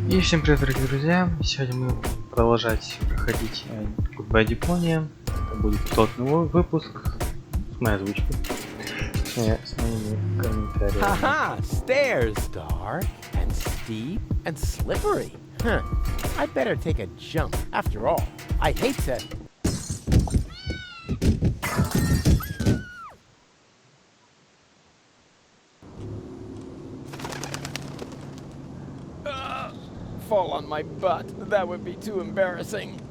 И всем привет, дорогие друзья! Сегодня мы будем продолжать проходить Deponia. Это будет тот новый выпуск с моей озвучкой, с моими комментариями. Haha! Stairs, dark and steep and slippery. Huh. I'd better take a jump. After all, I hate to. Fall on my butt. That would be too embarrassing.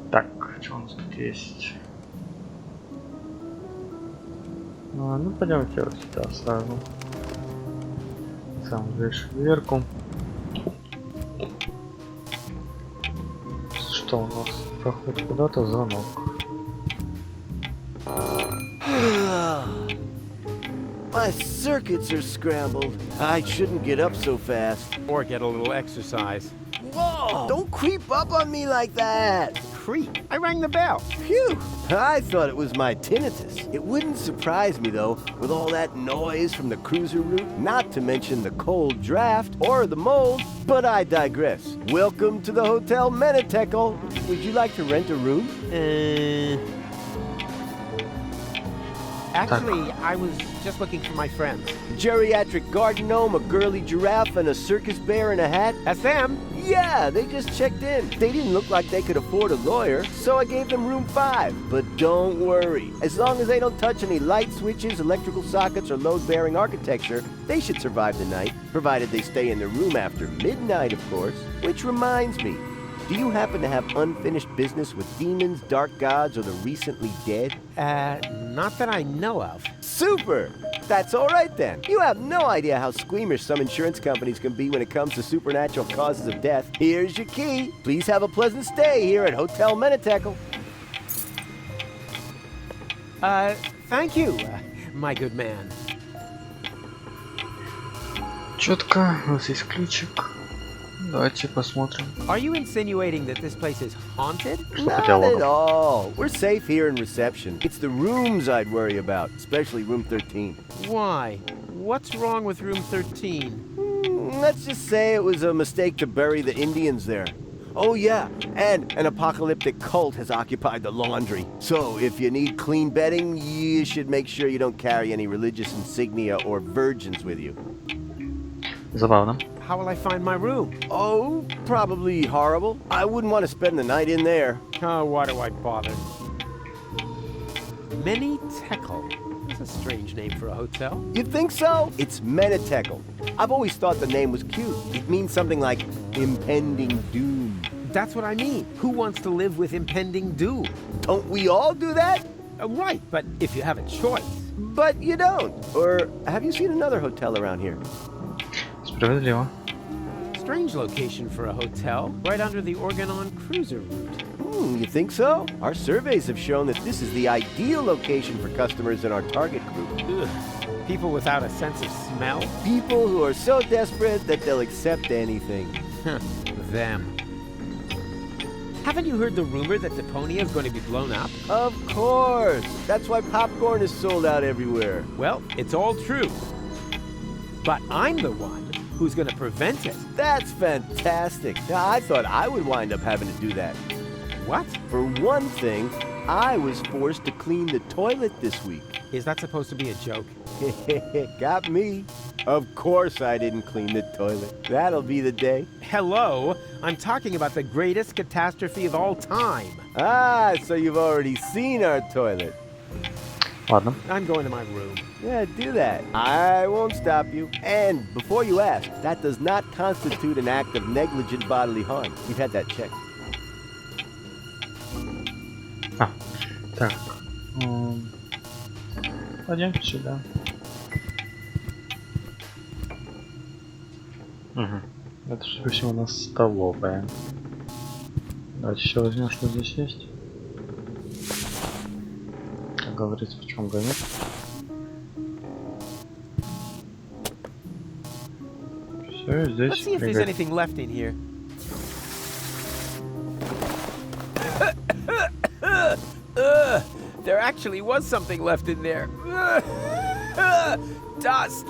Так, что у нас тут есть? Ну, пойдемте вот сюда сразу. Сам ближе дверку. Что у нас? Проход куда-то, звонок. My circuits are scrambled. I shouldn't get up so fast. Or get a little exercise. Whoa! Don't creep up on me like that! Creep. I rang the bell. Phew! I thought it was my tinnitus. It wouldn't surprise me, though, with all that noise from the cruiser route, not to mention the cold draft or the mold, but I digress. Welcome to the Hotel Menetekl. Would you like to rent a room? Actually, I was just looking for my friends. Geriatric garden gnome, a girly giraffe, and a circus bear in a hat? That's them. Yeah, they just checked in. They didn't look like they could afford a lawyer, so I gave them room 5. But don't worry. As long as they don't touch any light switches, electrical sockets, or load-bearing architecture, they should survive the night, provided they stay in their room after midnight, of course. Which reminds me, do you happen to have unfinished business with demons, dark gods, or the recently dead? Not that I know of. Super! That's all right then. You have no idea how squeamish some insurance companies can be when it comes to supernatural causes of death. Here's your key. Please have a pleasant stay here at Hotel Menetekl. Thank you, my good man. Четко, у нас есть ключик. Давайте посмотрим. Are you insinuating that this place is haunted? Not at all. We're safe here in reception. It's the rooms I'd worry about, especially room 13. Why? What's wrong with room 13? Let's just say it was a mistake to bury the Indians there. Oh yeah, and an apocalyptic cult has occupied the laundry. So if you need clean bedding, you should make sure you don't carry any religious insignia or virgins with you. Забавно. How will I find my room? Oh, probably horrible. I wouldn't want to spend the night in there. Oh, why do I bother? Menetekl. That's a strange name for a hotel. You think so? It's Menetekl. I've always thought the name was cute. It means something like impending doom. That's what I mean. Who wants to live with impending doom? Don't we all do that? Right, but if you have a choice. But you don't. Or have you seen another hotel around here? Справедливо. Strange location for a hotel, right under the Organon cruiser route. You think so? Our surveys have shown that this is the ideal location for customers in our target group. Ugh. People without a sense of smell? People who are so desperate that they'll accept anything. Them. Haven't you heard the rumor that Deponia is going to be blown up? Of course! That's why popcorn is sold out everywhere. Well, it's all true. But I'm the one who's going to prevent it. That's fantastic. Now, I thought I would wind up having to do that. What? For one thing, I was forced to clean the toilet this week. Is that supposed to be a joke? Got me. Of course I didn't clean the toilet. That'll be the day. Hello? I'm talking about the greatest catastrophe of all time. Ah, so you've already seen our toilet. Ладно. I'm going to my room. Yeah, do that. I won't stop you. And before you ask, that does not constitute an act of negligent bodily harm. We've had that checked. Так. Пойдемте сюда. Угу. Это, судя по всему, у нас столовая. Давайте еще возьмем, что здесь есть. Как говорится, почему бы нет. Все, здесь. Let's see if there's anything left in here. There actually was something left in there. Dust.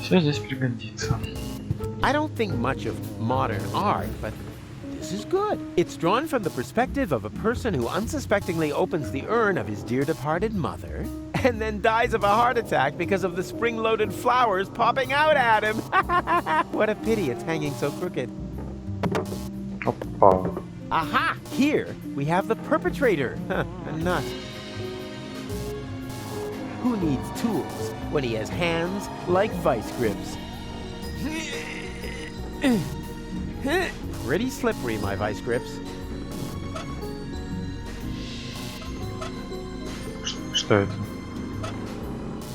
Все здесь пригодится. I don't think much of modern art, but this is good. It's drawn from the perspective of a person who unsuspectingly opens the urn of his dear departed mother and then dies of a heart attack because of the spring-loaded flowers popping out at him. What a pity it's hanging so crooked. Опа. Aha! Here we have the perpetrator. Huh, a nut. Who needs tools when he has hands like vice grips? Pretty slippery, my vice grips. Что это?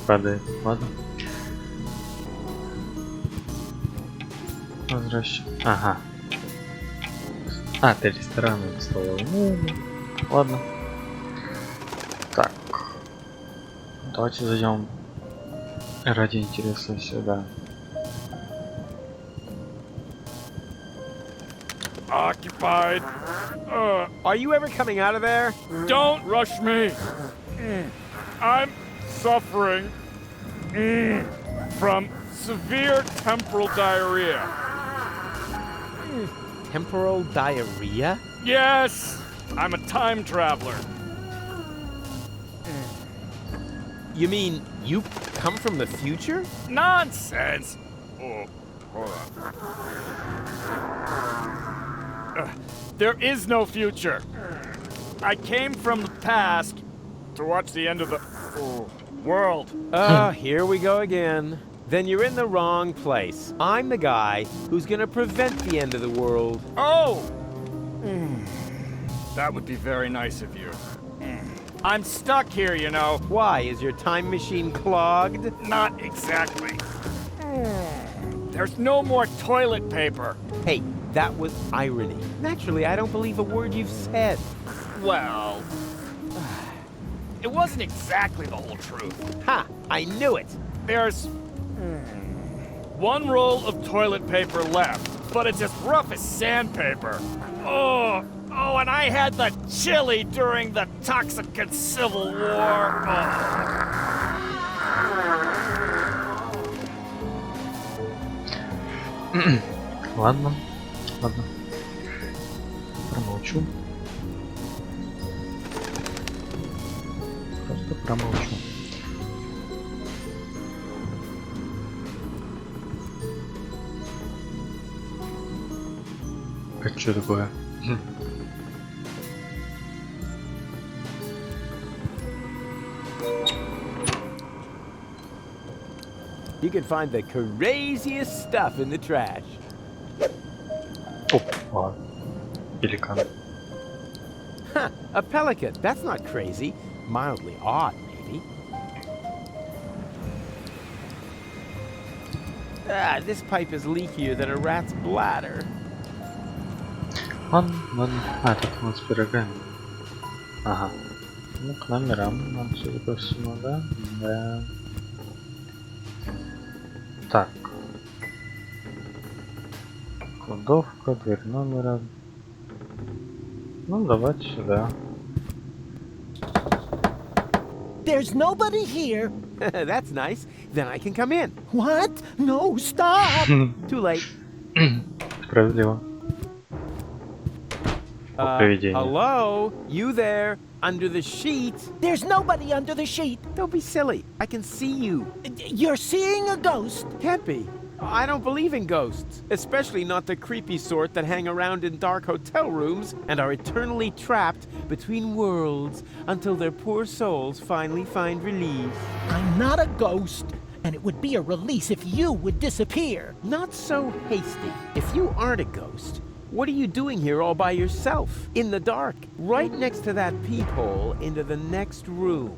Падает. Ладно. Возвращай. Ага. А, это ресторан или столовая. Ну, ладно. Так. Давайте зайдем ради интереса сюда. Occupied. Are you ever coming out of there? Don't rush me. I'm suffering from severe temporal diarrhea. Temporal diarrhea? Yes, I'm a time traveler. You mean you come from the future? Nonsense. Oh, hold on. There is no future. I came from the past to watch the end of the world. Here we go again. Then you're in the wrong place. I'm the guy who's gonna prevent the end of the world. Oh! That would be very nice of you. I'm stuck here, you know. Why? Is your time machine clogged? Not exactly. There's no more toilet paper. Hey, that was irony. Naturally, I don't believe a word you've said. Well, it wasn't exactly the whole truth. Ha! I knew it! There's one roll of toilet paper left, but it's as rough as sandpaper. Oh, and I had the chili during the Toxicant Civil War. Ладно. Ладно. Промолчу. Просто промолчу. Это что такое? You can find the craziest stuff in the trash. Опа. Пеликан. Huh, a pelican. That's not crazy. Mildly odd, maybe. Ah, this pipe is leakier than a rat's bladder. Ладно, ладно. А, так вот с пирогами. Ага. Ну, к номерам нам, судя по всему, да? Да. Так. Кладовка, дверь номера. Ну, давайте сюда. There's nobody here. That's nice. Then I can come in. What? No, stop! Too late. Справедливо. Проведение. Hello? You there? Under the sheet? There's nobody under the sheet. Don't be silly. I can see you. You're seeing a ghost. Can't be. I don't believe in ghosts, especially not the creepy sort that hang around in dark hotel rooms and are eternally trapped between worlds until their poor souls finally find relief. I'm not a ghost, and it would be a release if you would disappear. Not so hasty. If you aren't a ghost, what are you doing here all by yourself, in the dark, right next to that peephole into the next room?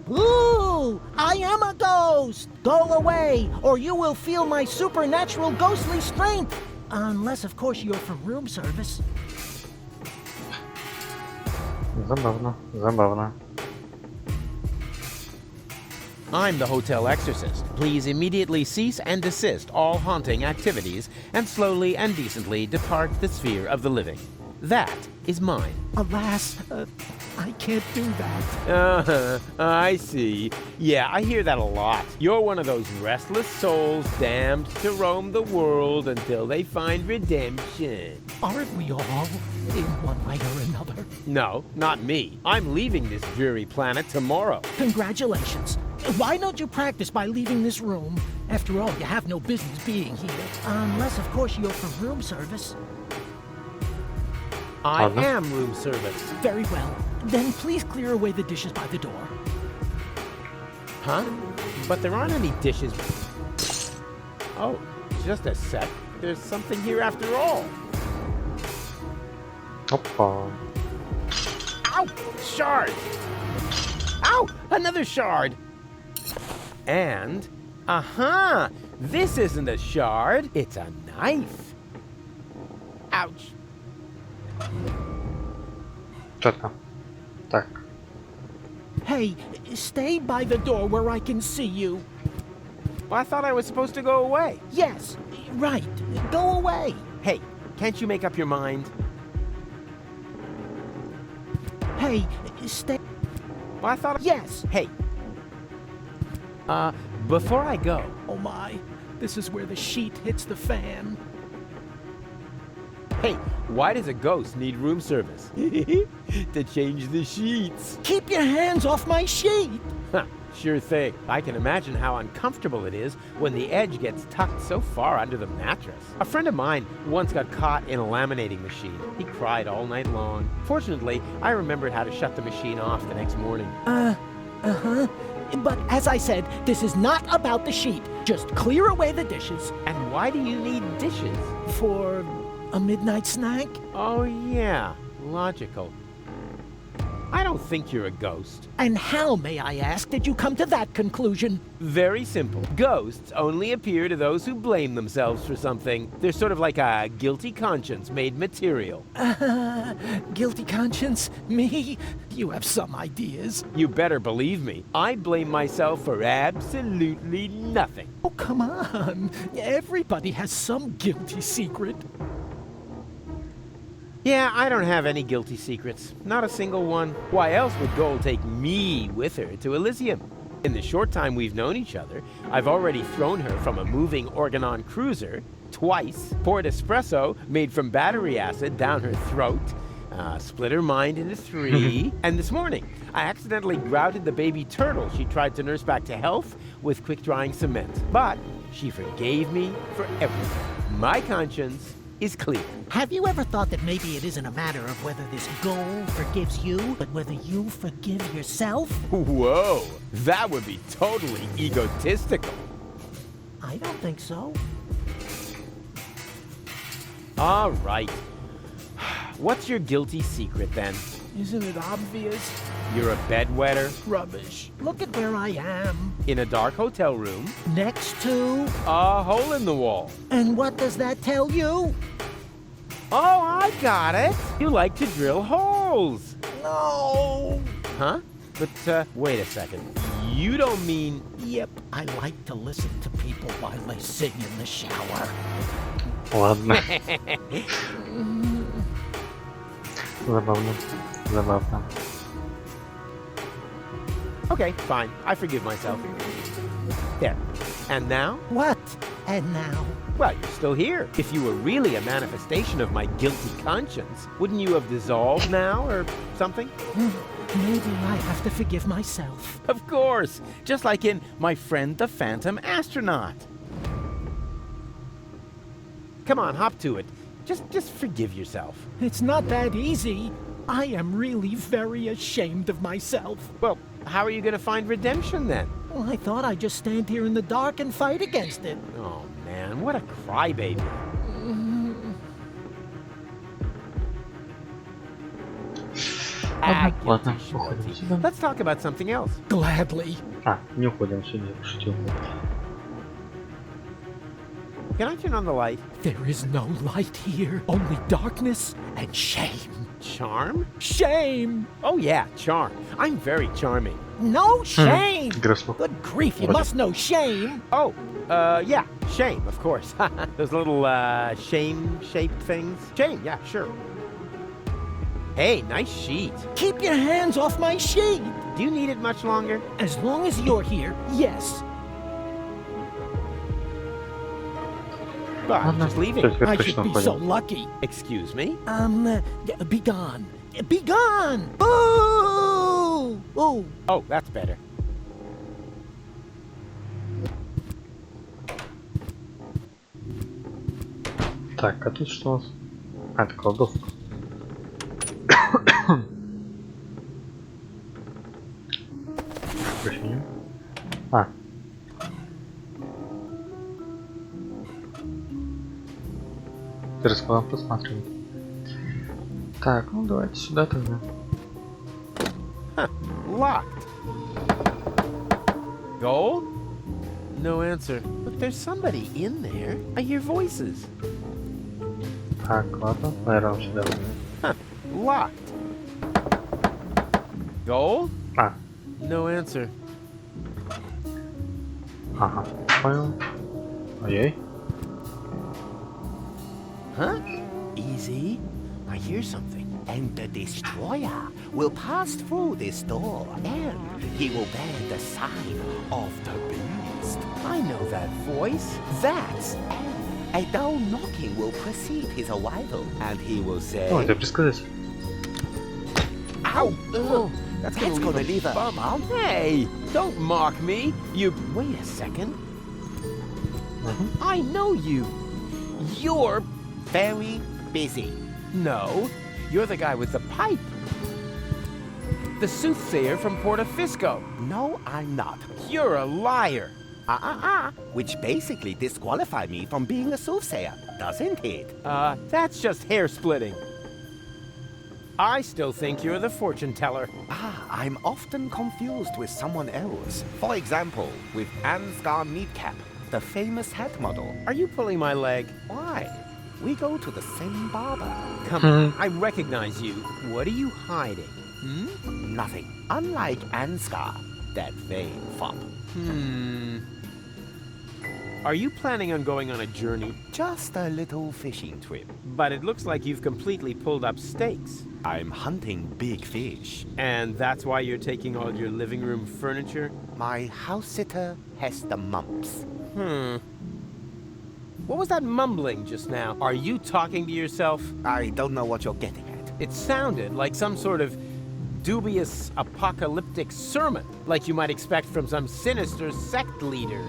Ooh, I am a ghost! Go away, or you will feel my supernatural ghostly strength. Unless, of course, you're from room service. Забавно, забавно. I'm the hotel exorcist. Please immediately cease and desist all haunting activities and slowly and decently depart the sphere of the living. That is mine. Alas, I can't do that. I see. Yeah, I hear that a lot. You're one of those restless souls damned to roam the world until they find redemption. Aren't we all, in one way or another? No, not me. I'm leaving this dreary planet tomorrow. Congratulations. Why don't you practice by leaving this room? After all, you have no business being here. Unless, of course, you're for room service. I am room service. Very well. Then please clear away the dishes by the door. Huh? But there aren't any dishes. Oh, just a sec. There's something here after all. Опа. Ow! Shard! Ow! Another shard! And, this isn't a shard, it's a knife. Ouch. Что-то. Так. Hey, stay by the door where I can see you. Well, I thought I was supposed to go away. Yes, right. Go away. Hey, can't you make up your mind? Hey, stay. Well, I thought... Yes. Hey. Before I go... Oh my, this is where the sheet hits the fan. Hey, why does a ghost need room service? To change the sheets. Keep your hands off my sheet. Huh, sure thing. I can imagine how uncomfortable it is when the edge gets tucked so far under the mattress. A friend of mine once got caught in a laminating machine. He cried all night long. Fortunately, I remembered how to shut the machine off the next morning. But as I said, this is not about the sheet. Just clear away the dishes. And why do you need dishes? For a midnight snack? Oh, yeah. Logical. I don't think you're a ghost. And how, may I ask, did you come to that conclusion? Very simple. Ghosts only appear to those who blame themselves for something. They're sort of like a guilty conscience made material. Guilty conscience? Me? You have some ideas. You better believe me. I blame myself for absolutely nothing. Oh, come on. Everybody has some guilty secret. Yeah, I don't have any guilty secrets. Not a single one. Why else would Gold take me with her to Elysium? In the short time we've known each other, I've already thrown her from a moving Organon cruiser twice, poured espresso made from battery acid down her throat, split her mind into three, and this morning, I accidentally grouted the baby turtle she tried to nurse back to health with quick-drying cement. But she forgave me for everything. My conscience is clear. Have you ever thought that maybe it isn't a matter of whether this goal forgives you, but whether you forgive yourself? Whoa, that would be totally egotistical. I don't think so. All right. What's your guilty secret then? Isn't it obvious? You're a bedwetter Rubbish. Look at where I am. in a dark hotel room, Next to... a hole in the wall. And what does that tell you? Oh, I got it. You like to drill holes. No! Huh? But, wait a second. You don't mean... Yep, I like to listen to people while they sing in the shower. Ладно. Забавно. Забавно. Okay, fine. I forgive myself. There. And now? What? And now? Well, you're still here. If you were really a manifestation of my guilty conscience, wouldn't you have dissolved now or something? Maybe I have to forgive myself. Of course. Just like in My Friend the Phantom Astronaut. Come on, hop to it. Just forgive yourself. It's not that easy. I am really very ashamed of myself. Well, how are you going to find redemption then? Well, I thought I'd just stand here in the dark and fight against it. Oh, man, what a crybaby. Ладно, уходим сюда. Let's talk about something else. Gladly. А, не уходим сюда, я пошутил. Can I turn on the light? There is no light here, only darkness and shame. Charm? Shame! Oh, yeah, charm. I'm very charming. No shame! Gross. Good grief, you What? must know shame. Oh, yeah, shame, of course. Those little, shame-shaped things. Shame, yeah, sure. Hey, nice sheet. Keep your hands off my sheet! Do you need it much longer? As long as you're here, yes. But just leave it. I should be so lucky. Excuse me? Be gone. Be gone! Boo! Oh. Oh, that's better. Так, а тут что у нас? А, это кладовка. Почему? А. Раскладом посмотрим. Так, ну давайте сюда тогда. Huh, locked. Gold? No answer. But there's somebody in there. I hear voices. Так, ладно, наверное, сюда. Huh, locked. Gold? А, No answer. ага, понял. Ой-ой. Huh? Easy. I hear something. And the destroyer will pass through this door, and he will bear the sign of the beast. I know that voice. That's... A dull knocking will precede his arrival, and he will say, О, это предсказать. Ow! Oh, that's It's gonna gonna leave a bum. bump. Hey, don't mock me. You... Wait a second. I know you. You're... Very busy. No, you're the guy with the pipe. The soothsayer from Portofisco. No, I'm not. You're a liar. Which basically disqualify me from being a soothsayer, doesn't it? That's just hair splitting. I still think you're the fortune teller. I'm often confused with someone else. For example, with Ansgar Meatcap, the famous hat model. Are you pulling my leg? Why? We go to the same barber. Come on, I recognize you. What are you hiding? Nothing. Unlike Ansgar, that vain fop. Are you planning on going on a journey? Just a little fishing trip. But it looks like you've completely pulled up stakes. I'm hunting big fish. And that's why you're taking all your living room furniture? My house sitter has the mumps. What was that mumbling just now? Are you talking to yourself? I don't know what you're getting at. It sounded like some sort of dubious apocalyptic sermon, like you might expect from some sinister sect leader.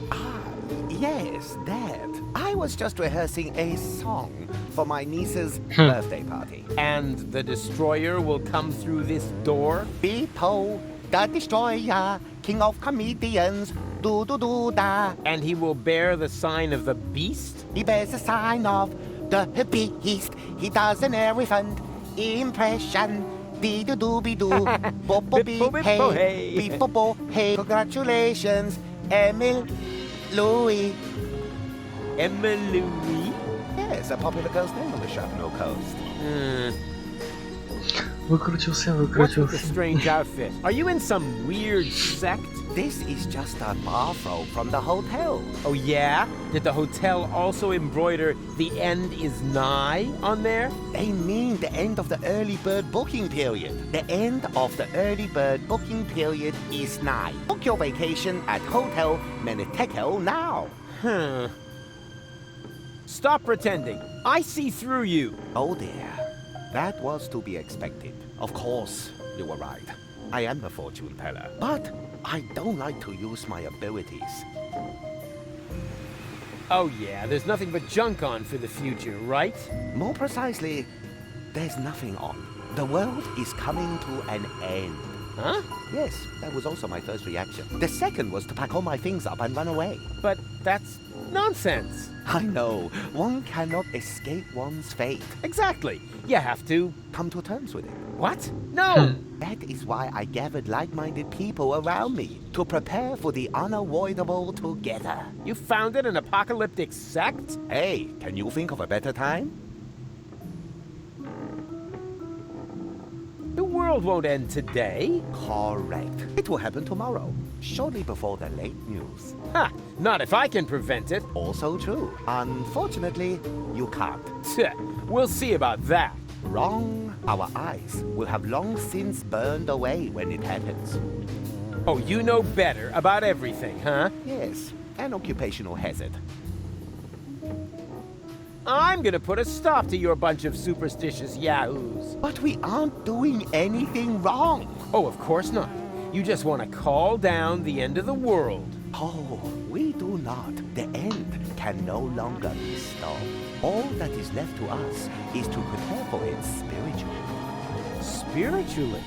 Yes, that. I was just rehearsing a song for my niece's birthday party. And the destroyer will come through this door? Beepo, the destroyer, king of comedians, do-do-do-da. And he will bear the sign of the beast? He bears the sign of the beast. He does an elephant impression. Dee-do-do-be-doo, bo-bo-be-hey, beep-bo-bo-hey. Congratulations, Emil Louis. Emily? Yes, a popular girl's name on the Shrapnel Coast. Выкрутился, What's with the выкрутился. strange outfit? Are you in some weird sect? This is just a bathrobe from the hotel. Oh yeah? Did the hotel also embroider "The end is nigh" on there? They mean the end of the early bird booking period. The end of the early bird booking period is nigh. Book your vacation at Hotel Menetekl now. Stop pretending. I see through you. Oh dear, that was to be expected. Of course, you were right. I am a fortune teller, but I don't like to use my abilities. Oh yeah, there's nothing but junk on for the future, right? More precisely, there's nothing on. The world is coming to an end. Huh? Yes, that was also my first reaction. The second was to pack all my things up and run away. But that's nonsense. I know, one cannot escape one's fate. Exactly. You have to... Come to terms with it. What? No! That is why I gathered like-minded people around me, to prepare for the unavoidable together. You founded an apocalyptic sect? Hey, can you think of a better time? The world won't end today. Correct. It will happen tomorrow, shortly before the late news. Ha! Not if I can prevent it. Also true. Unfortunately, you can't. We'll see about that. Wrong. Our eyes will have long since burned away when it happens. Oh, you know better about everything, huh? Yes, an occupational hazard. I'm gonna put a stop to your bunch of superstitious yahoos. But we aren't doing anything wrong. Oh, of course not. You just want to call down the end of the world. Oh, we do not. The end can no longer be stopped. All that is left to us is to prepare for it spiritually. Spiritually?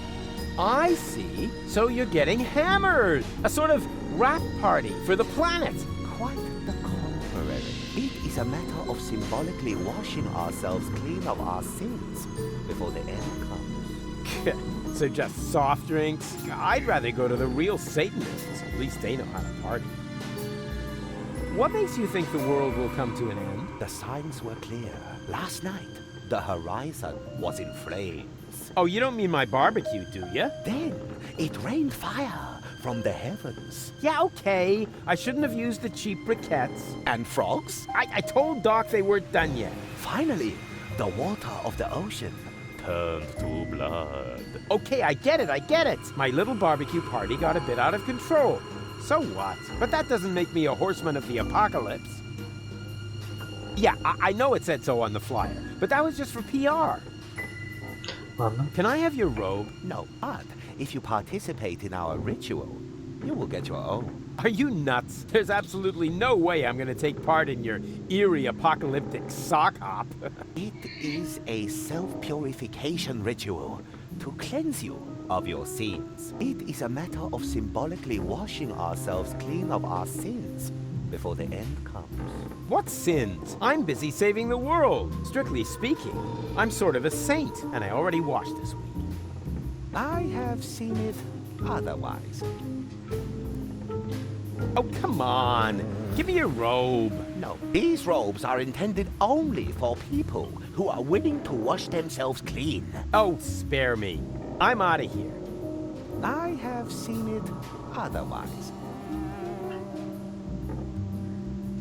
I see. So you're getting hammered. A sort of rap party for the planet. Quite the contrary. It is a matter of symbolically washing ourselves clean of our sins before the end comes. So just soft drinks? I'd rather go to the real Satanists. At least they know how to party. What makes you think the world will come to an end? The signs were clear. Last night, the horizon was in flames. Oh, you don't mean my barbecue, do you? Then it rained fire from the heavens. Yeah, okay. I shouldn't have used the cheap briquettes. And frogs? I told Doc they weren't done yet. Finally, the water of the ocean turned to blood. Okay, I get it. My little barbecue party got a bit out of control. So what? But that doesn't make me a horseman of the apocalypse. Yeah, I know it said so on the flyer, but that was just for PR. Ладно. Can I have your robe? No, but if you participate in our ritual, you will get your own. Are you nuts? There's absolutely no way I'm gonna take part in your eerie apocalyptic sock hop. It is a self-purification ritual to cleanse you of your sins. It is a matter of symbolically washing ourselves clean of our sins before the end comes. What sins? I'm busy saving the world. Strictly speaking, I'm sort of a saint, and I already washed this week. I have seen it otherwise. Oh, come on. Give me your robe. No, these robes are intended only for people who are willing to wash themselves clean. Oh, spare me. I'm out of here. I have seen it otherwise.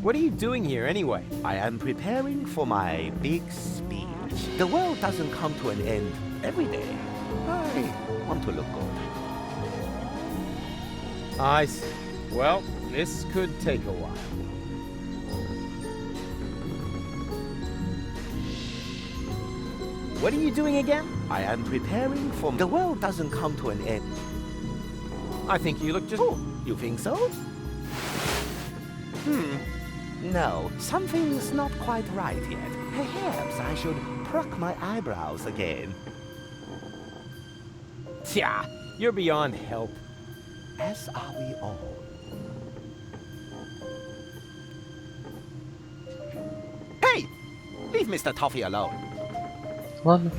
What are you doing here anyway? I am preparing for my big speech. The world doesn't come to an end every day. I want to look good. I see. Well, this could take a while. What are you doing again? I am preparing for... The world doesn't come to an end. I think you look just... Oh, you think so? No, something's not quite right yet. Perhaps I should pluck my eyebrows again. Tja, you're beyond help. As are we all. Hey! Leave Mr. Toffee alone. Ладно.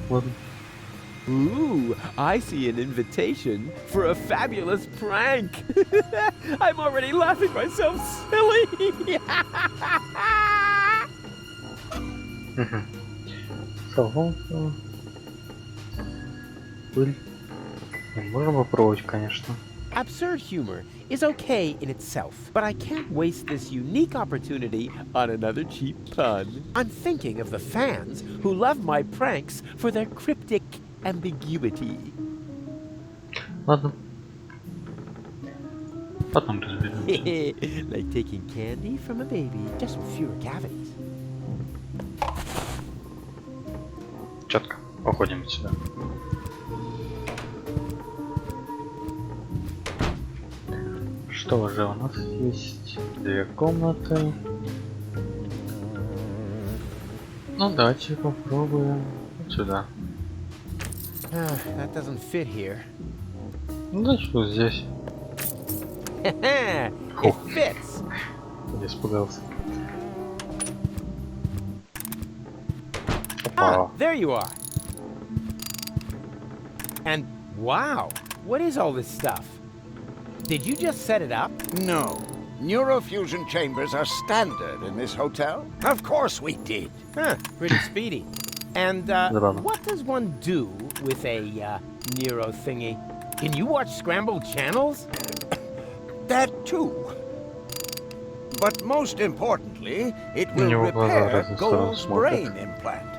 Ooh, I see an invitation for a fabulous prank. I'm already laughing myself silly. Соломка. Пыль. Можно попробовать, конечно. Absurd humor is okay in itself, but I can't waste this unique opportunity on another cheap pun. I'm thinking of the fans who love my pranks for their cryptic ambiguity. Ладно. Потом разберем. Like taking candy from a baby, just with fewer cavities. Четко. Уходим отсюда. Что же у нас есть? 2 комнаты. Ну давайте попробуем вот сюда. That doesn't fit here. Ну значит вот здесь. It fits. Я испугался. Ah, Опа. there you are. And wow, what is all this stuff? Did you just set it up? No. Neurofusion chambers are standard in this hotel. Of course we did. Huh, pretty speedy. And Забавно. what does one do with a Nero thingy? Can you watch scrambled channels? That too. But most importantly, it will него глаза в repair разные стороны Gold's смотрят. brain implant.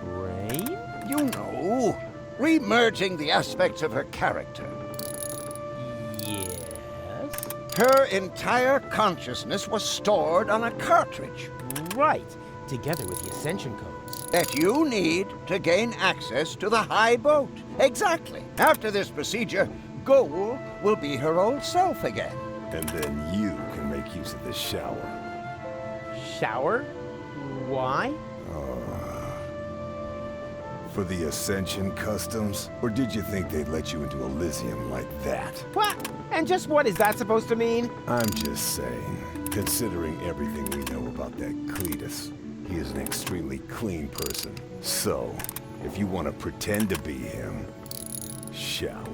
Brain? You know, do, remerging the aspects of her character. Yes? Her entire consciousness was stored on a cartridge Right, together with the Ascension codes. that you need to gain access to the high boat. Exactly. After this procedure, Goal will be her old self again. And then you can make use of this shower. Shower? Why? For the Ascension customs? Or did you think they'd let you into Elysium like that? What? And just what is that supposed to mean? I'm just saying, considering everything we know about that Cletus, he is an extremely clean person. So, if you want to pretend to be him, shower.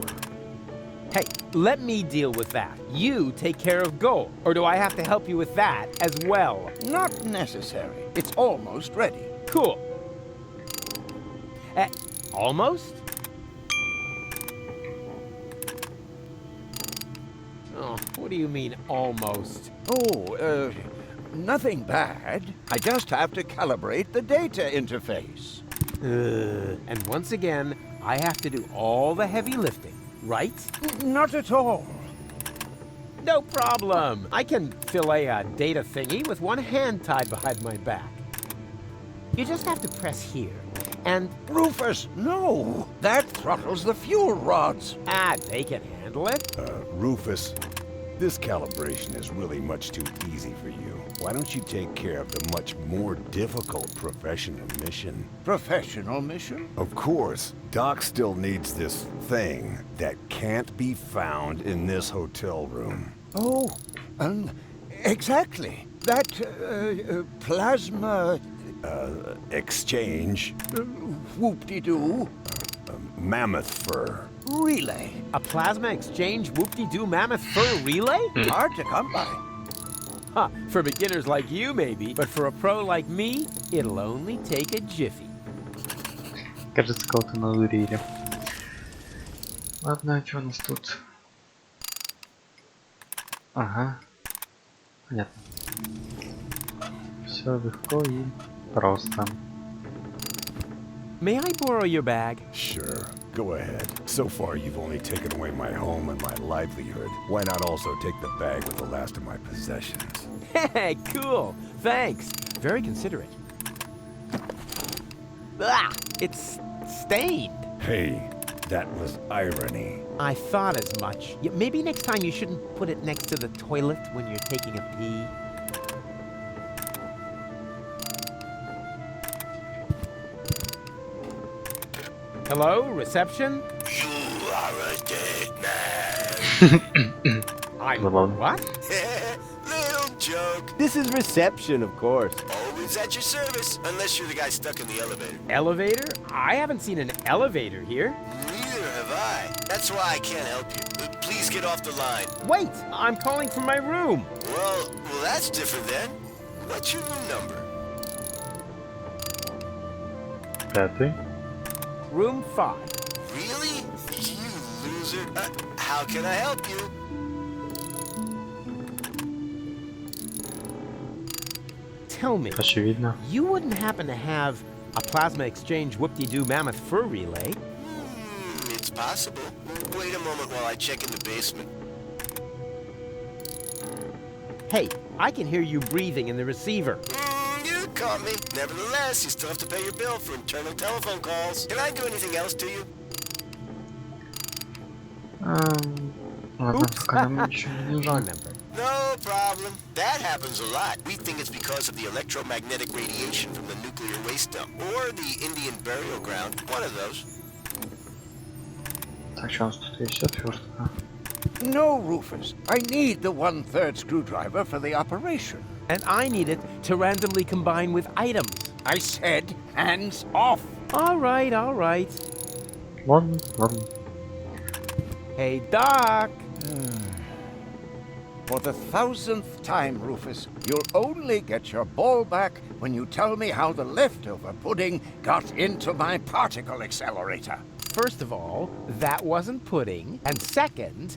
Hey, let me deal with that. You take care of Goal. Or do I have to help you with that as well? Not necessary. It's almost ready. Cool. Almost? Oh, what do you mean, almost? Oh, nothing bad. I just have to calibrate the data interface. And once again, I have to do all the heavy lifting, right? Not at all. No problem. I can fillet a data thingy with one hand tied behind my back. You just have to press here, and Rufus, no! That throttles the fuel rods. they can handle it. Rufus, this calibration is really much too easy for you. Why don't you take care of the much more difficult professional mission? Professional mission? Of course, Doc still needs this thing that can't be found in this hotel room. Oh, exactly. That, plasma... Exchange. Whoop-de-doo. Mammoth fur. Relay. A plasma exchange whoop-de-doo mammoth fur relay? Hard to come by. Huh, for beginners like you maybe, but for a pro like me, it'll only take a jiffy. Кажется, кого-то надурили. Ладно, что у нас тут? Ага. Понятно. Все легко и просто. May I borrow your bag? Sure, go ahead. So far, you've only taken away my home and my livelihood. Why not also take the bag with the last of my possessions? Hey, cool. Thanks. Very considerate. Ah, it's stained. Hey, that was irony. I thought as much. Maybe next time you shouldn't put it next to the toilet when you're taking a pee. Hello, reception? You are a dead man. I'm Hello. what? Little joke. This is reception, of course. Always at your service, unless you're the guy stuck in the elevator. Elevator? I haven't seen an elevator here. Neither have I. That's why I can't help you. Please get off the line. Wait, I'm calling from my room. Well, that's different then. What's your room number? 5. Room 5. Really? You loser. How can I help you? Tell me, Очевидно. you wouldn't happen to have a plasma exchange whoop-de-doo mammoth fur relay? It's possible. Wait a moment while I check in the basement. Hey, I can hear you breathing in the receiver. You caught me. Nevertheless, you still have to pay your bill for internal telephone calls. Can I do anything else to you? Ладно, пока нам ничего не нужно. Remember. No problem. That happens a lot. We think it's because of the electromagnetic radiation from the nuclear waste dump. Or the Indian burial ground. One of those. Так, что у нас тут есть отвертка? No, Rufus. I need the 1/3 screwdriver for the operation. And I need it to randomly combine with items. I said hands off. All right, all right. Ладно, ладно. Hey, Doc. For the 1000th time, Rufus, you'll only get your ball back when you tell me how the leftover pudding got into my particle accelerator. First of all, that wasn't pudding. And second,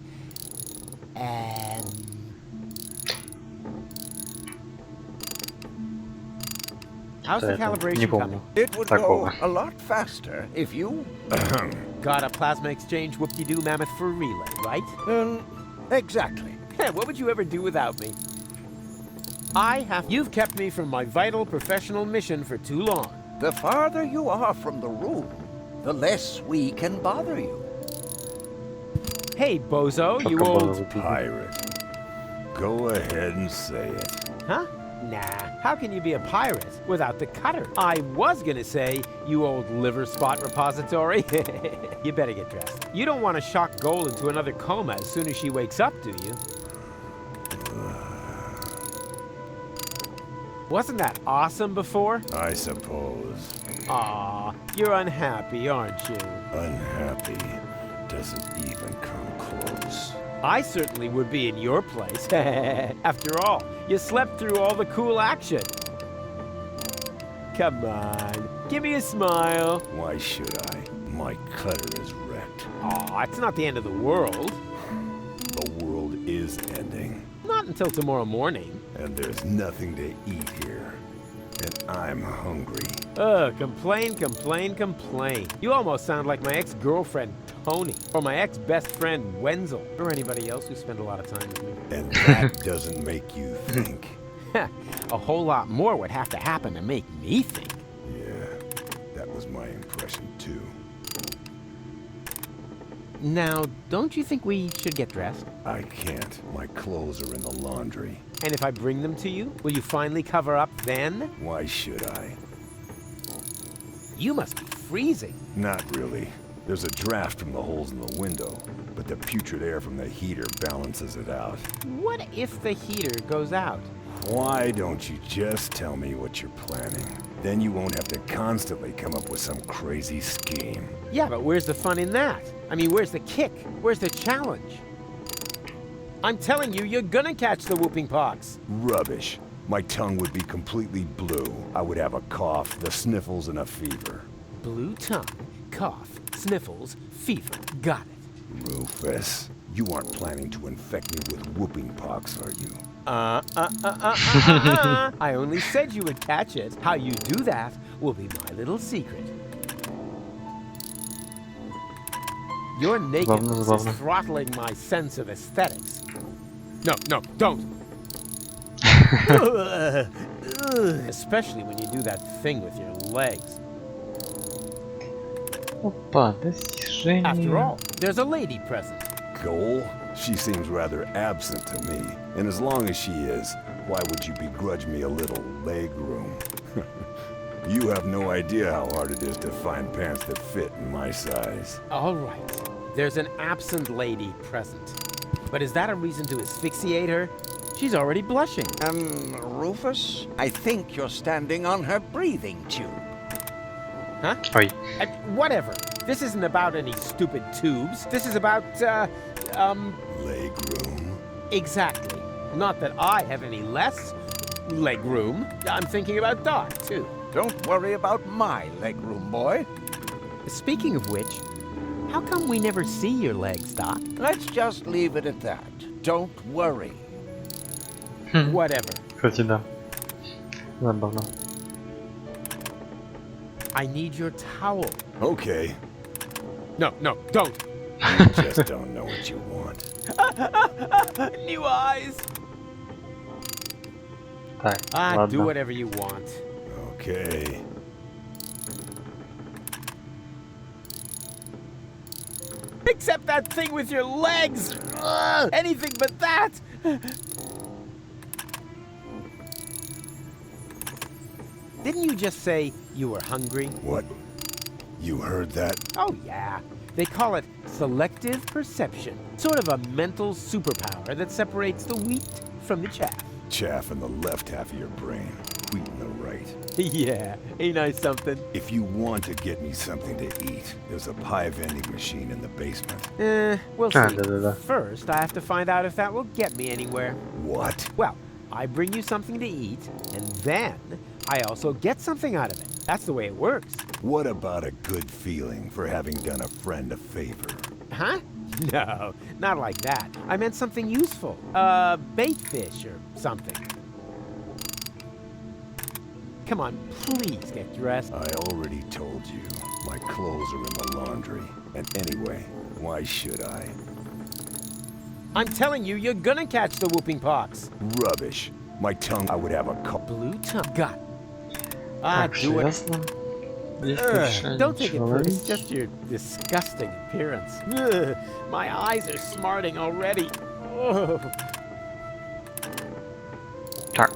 How's the Это не calibration помню. coming? It would Такого. go a lot faster if you... Got a plasma exchange whoop-de-doo mammoth for a relay, right? Exactly. What would you ever do without me? You've kept me from my vital professional mission for too long. The farther you are from the room, the less we can bother you. Hey, bozo, you Только было old... выпить. Pirate. Go ahead and say it. Huh? Nah, how can you be a pirate without the cutter? I was gonna say, you old liver spot repository. You better get dressed. You don't want to shock Goal into another coma as soon as she wakes up, do you? Wasn't that awesome before? I suppose. Aw, you're unhappy, aren't you? Unhappy doesn't even come close. I certainly would be in your place. After all, you slept through all the cool action. Come on, give me a smile. Why should I? My cutter is wrecked. Aw, it's not the end of the world. The world is ending, Not until tomorrow morning. and there's nothing to eat here. And I'm hungry. Ugh, complain, complain, complain. You almost sound like my ex-girlfriend, Tony, or my ex-best friend, Wenzel, or anybody else who spent a lot of time with me. And that doesn't make you think. A whole lot more would have to happen to make me think. Yeah, that was my impression too. Now, don't you think we should get dressed? I can't. My clothes are in the laundry. And if I bring them to you, will you finally cover up then? Why should I? You must be freezing. Not really. There's a draft from the holes in the window, but the putrid air from the heater balances it out. What if the heater goes out? Why don't you just tell me what you're planning? Then you won't have to constantly come up with some crazy scheme. Yeah, but where's the fun in that? I mean, where's the kick? Where's the challenge? I'm telling you, you're gonna catch the whooping pox. Rubbish. My tongue would be completely blue. I would have a cough, the sniffles, and a fever. Blue tongue, cough, sniffles, fever. Got it. Rufus, you aren't planning to infect me with whooping pox, are you? I only said you would catch it. How you do that will be my little secret. Your nakedness is throttling my sense of aesthetics. No, no, don't. Especially when you do that thing with your legs. Опа, достижение. After all, there's a lady present. Goal? She seems rather absent to me. And as long as she is, why would you begrudge me a little leg room? You have no idea how hard it is to find pants that fit in my size. All right, there's an absent lady present. But is that a reason to asphyxiate her? She's already blushing. Rufus, I think you're standing on her breathing tube. Huh? Ой, Whatever. This isn't about any stupid tubes. This is about, Leg room? exactly. Not that I have any less leg room. I'm thinking about Doc, too. Don't worry about my legroom, boy. Speaking of which, how come we never see your legs, Doc? Let's just leave it at that. Don't worry. Whatever. кстати, да. Забавно. I need your towel. Okay. No, no, don't. You just don't know what you want. New eyes. Так, Do ладно. whatever you want. Okay. Except that thing with your legs! Ugh, anything but that! Didn't you just say you were hungry? What? You heard that? Oh, yeah. They call it selective perception. Sort of a mental superpower that separates the wheat from the chaff. Chaff in the left half of your brain, wheat in the right. Yeah, ain't I something? If you want to get me something to eat, there's a pie vending machine in the basement. We'll see. да-да-да. First, I have to find out if that will get me anywhere. What? Well, I bring you something to eat, and then I also get something out of it. That's the way it works. What about a good feeling for having done a friend a favor? Huh? No, not like that. I meant something useful. Bait fish or something. Come on, please get dressed. I already told you. My clothes are in the laundry. And anyway, why should I? I'm telling you, you're gonna catch the whooping pox. Rubbish. My tongue, I would have a couple. Blue tongue. God. Ah, Так, do it. ясно. Здесь больше Don't take it ничего first. It's ловить. just your disgusting appearance. Ugh, my eyes are smarting already. Oh. Так.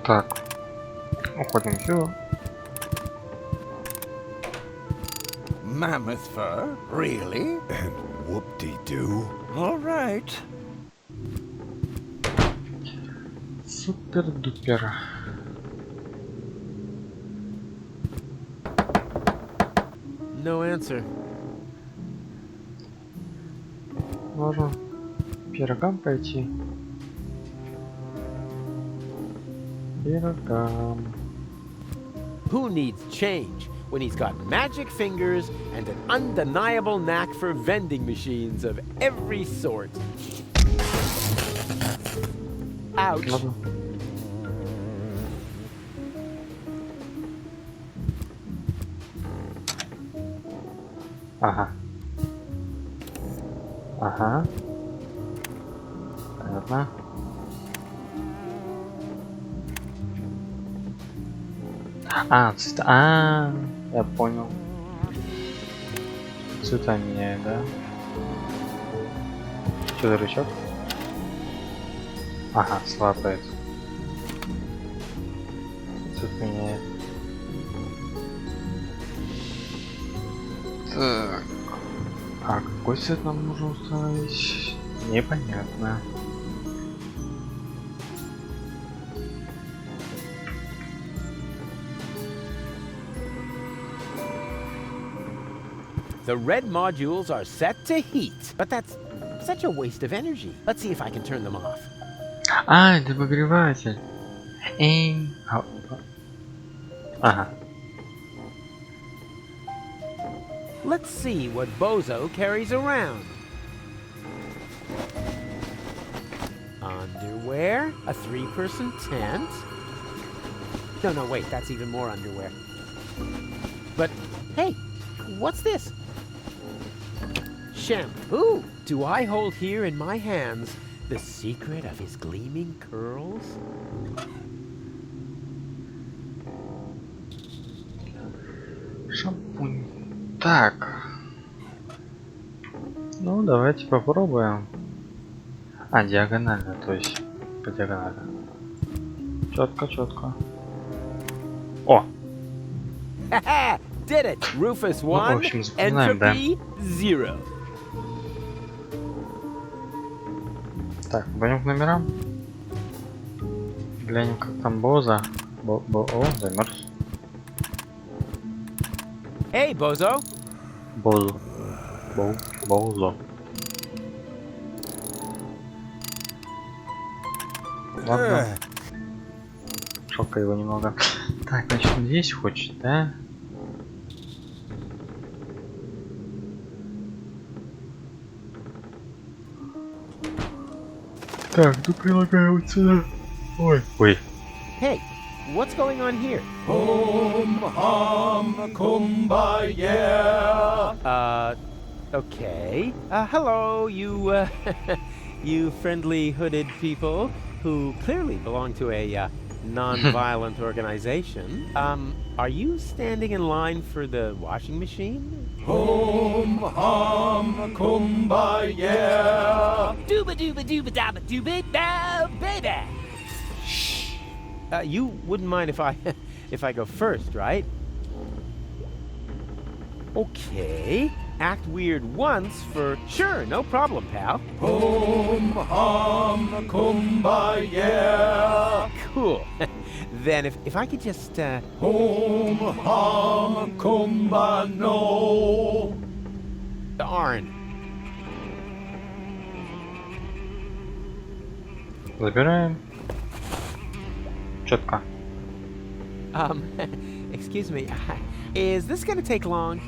Так. Уходим сюда. Mammoth fur? Really? And whoop-de-doo. All right. Супер-дупер. No answer. Можно пирогам пойти. Пирогам. Who needs change when he's got magic fingers and an undeniable knack for vending machines of every sort? Ouch. Ладно. Ага. Ага. Понятно. Я понял. Цвета меняет, да? Что за рычаг? Ага, слапает. Цвет меняет. Так. А какой цвет нам нужно установить? Непонятно. The red modules are set to heat, but that's such a waste of energy. Let's see if I can turn them off. А, это обогреватель. Ага. Let's see what Bozo carries around. Underwear, a 3-person tent. No, wait, that's even more underwear. But, hey, what's this? Shampoo! Do I hold here in my hands the secret of his gleaming curls? Шампунь. Так. Ну, давайте попробуем. А, диагонально, то есть по диагонали. Четко, четко. О! Haha! Did it! Rufus Ну, в 1, общем, запоминаем, да. entropy 0. Так, пойдем к номерам. Глянем, как там Боза. О, замерз. Hey, Bozo! Бозу. Бозо. Ладно. Шока его немного. Так, значит, он здесь хочет, да? Так, ну прилагаю вот сюда. Ой. Hey, what's going on here? Okay. Hello, you, you friendly hooded people who clearly belong to a, non-violent organization. Are you standing in line for the washing machine? Dooba dooba dooba dabba dooba bow baby. Shh. You wouldn't mind if I if I go first, right? Okay. Act weird once for sure, no problem, pal. Cool. Then if I could just Darn. Забираем. Четко. Excuse me. Is this gonna take long?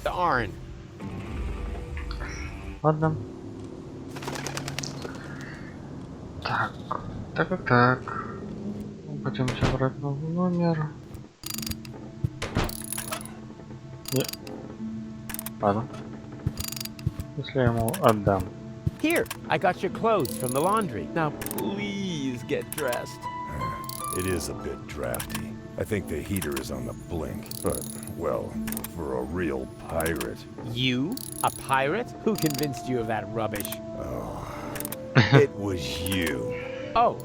Darn. Ладно. Так. Пойдемте обратно в номер. Ладно. Если я ему отдам. Here, I got your clothes from the laundry. Now please get dressed. It is a bit drafty. I think the heater is on the blink. But, well, for a real pirate. You? A pirate? Who convinced you of that rubbish? It was you. Oh,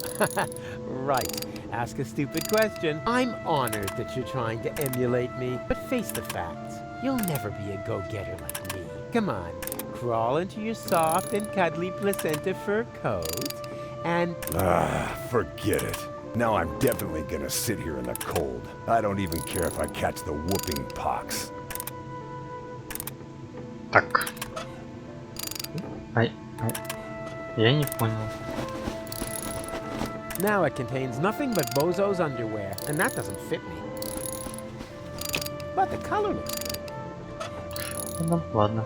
right. Ask a stupid question. I'm honored that you're trying to emulate me, but face the facts. You'll never be a go-getter like me. Come on, crawl into your soft and cuddly placenta fur coat, and... Forget it. Now I'm definitely gonna sit here in the cold. I don't even care if I catch the whooping pox. Так. Я не понял. Now it contains nothing but Bozo's underwear, and that doesn't fit me. But the color looks good. Ладно.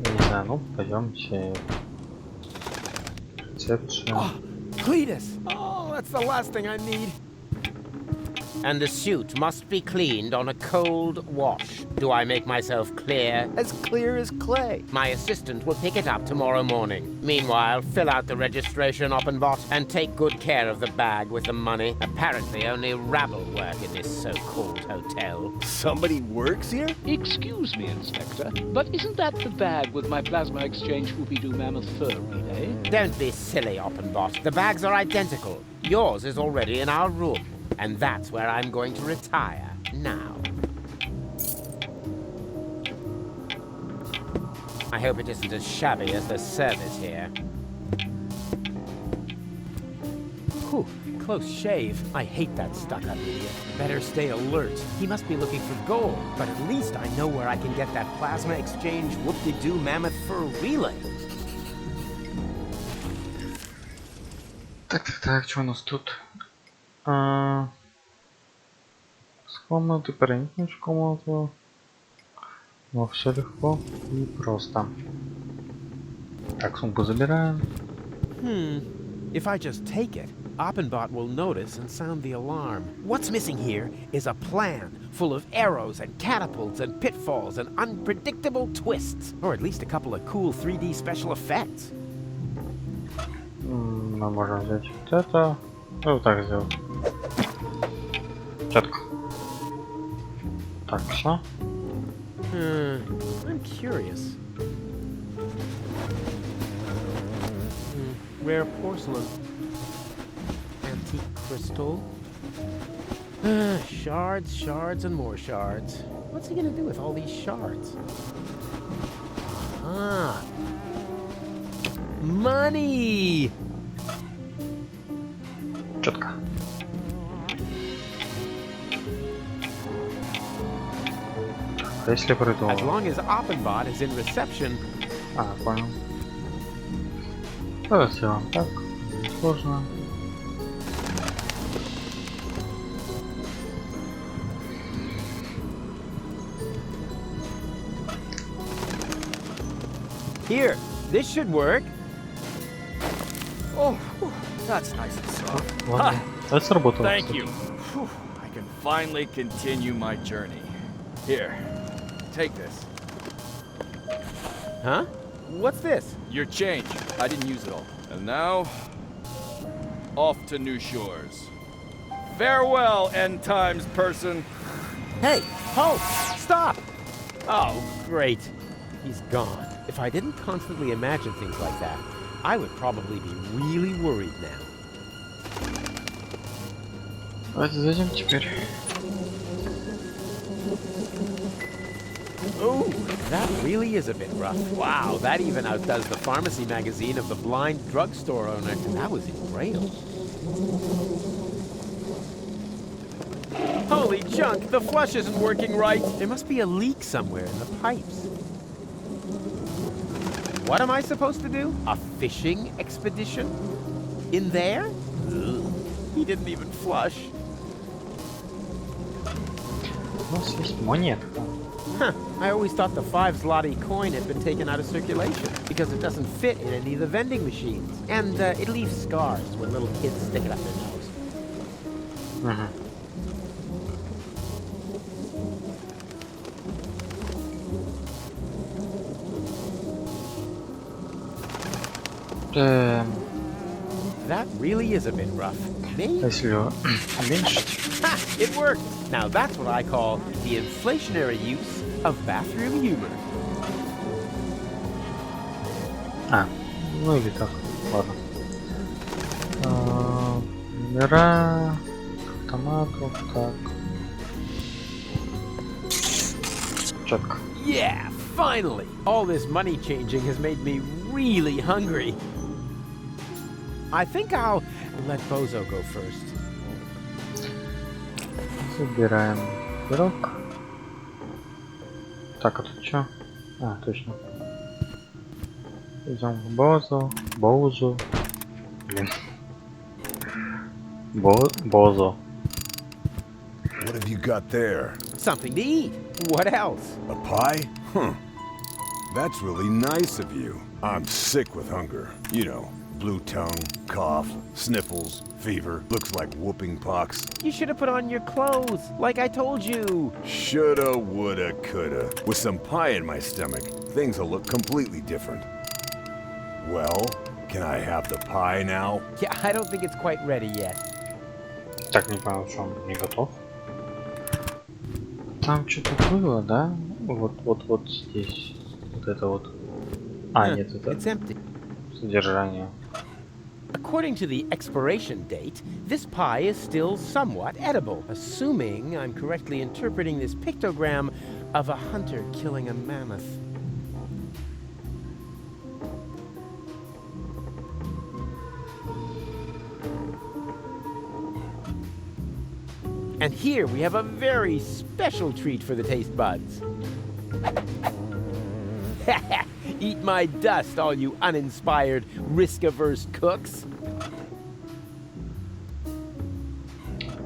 Я не знаю, ну пойдемте. Рецепцию. Cletus! Oh, that's the last thing I need. And the suit must be cleaned on a cold wash. Do I make myself clear? As clear as clay. My assistant will pick it up tomorrow morning. Meanwhile, fill out the registration, Oppenbot, and take good care of the bag with the money. Apparently, only rabble work in this so-called hotel. Somebody works here? Excuse me, Inspector, but isn't that the bag with my plasma exchange Whoopie-Doo mammoth fur read, eh? Don't be silly, Oppenbot. The bags are identical. Yours is already in our room. And that's where I'm going to retire now. I hope it isn't as shabby as the service here. Whew, close shave. I hate that stuck-up idiot. Better stay alert. He must be looking for gold, but at least I know where I can get that plasma exchange whoop-de-doo mammoth fur relay. Так, что у нас тут? С комнаты проникнуть в комнату. Но все легко и просто. Так, сумку забираем. If I just take it, Oppenbot will notice and sound the alarm. What's missing here is a plan full of arrows and catapults and pitfalls and unpredictable twists. Or at least a couple of cool 3D special effects. Мы можем взять вот это. И вот так сделать. Четко. Так, все. I'm curious. Rare porcelain. Antique crystal. Shards, and more shards. What's he gonna do with all these shards? Money! Четко. Если приду. As long as Oppenbot is in reception. Понял. Давай сделаем так. Сложно. Here, this should work. Oh, that's nice and soft. Ладно. Это сработало. Thank you. Whew, I can finally continue my journey. Here, take this. Huh? What's this? Your change. I didn't use it all. And now, off to new shores. Farewell, end times person. Hey, halt! Stop! Oh, great. He's gone. If I didn't constantly imagine things like that, I would probably be really worried now. Давайте зайдем теперь. Oh, that really is a bit rough. Wow, that even outdoes the pharmacy magazine of the blind drugstore owner, and that was in Braille. Holy junk, the flush isn't working right. There must be a leak somewhere in the pipes. What am I supposed to do? A fishing expedition? In there? Ugh. He didn't even flush. У нас есть монетка. Huh, I always thought the 5 zloty coin had been taken out of circulation because it doesn't fit in any of the vending machines. And it leaves scars when little kids stick it up their nose. That really is a bit rough. Maybe. Если его уменьшить. Ha! It worked! Now that's what I call the inflationary use of bathroom humor. Ну или так. Ладно. Номера. Автоматов. Так. Четко. Yeah, finally! All this money changing has made me really hungry. I think I'll let Bozo go first. Собираем пирог. Так, а тут что? Точно. Идем к Боузу. Блин. Бозо. What have you got there? Something to eat. What else? A pie? Huh. That's really nice of you. I'm sick with hunger. You know, blue tongue, cough, sniffles, fever. Looks like whooping pox. You should have put on your clothes, like I told you. Shoulda, woulda, coulda. With some pie in my stomach, things will look completely different. Well, can I have the pie now? Yeah, I don't think it's quite ready yet. Так, не понял, что он не готов. Там что-то было, да? Вот здесь. Вот это вот. Нет, это It's empty. содержание. According to the expiration date, this pie is still somewhat edible, assuming I'm correctly interpreting this pictogram of a hunter killing a mammoth. And here we have a very special treat for the taste buds. Eat my dust, all you uninspired, risk-averse cooks.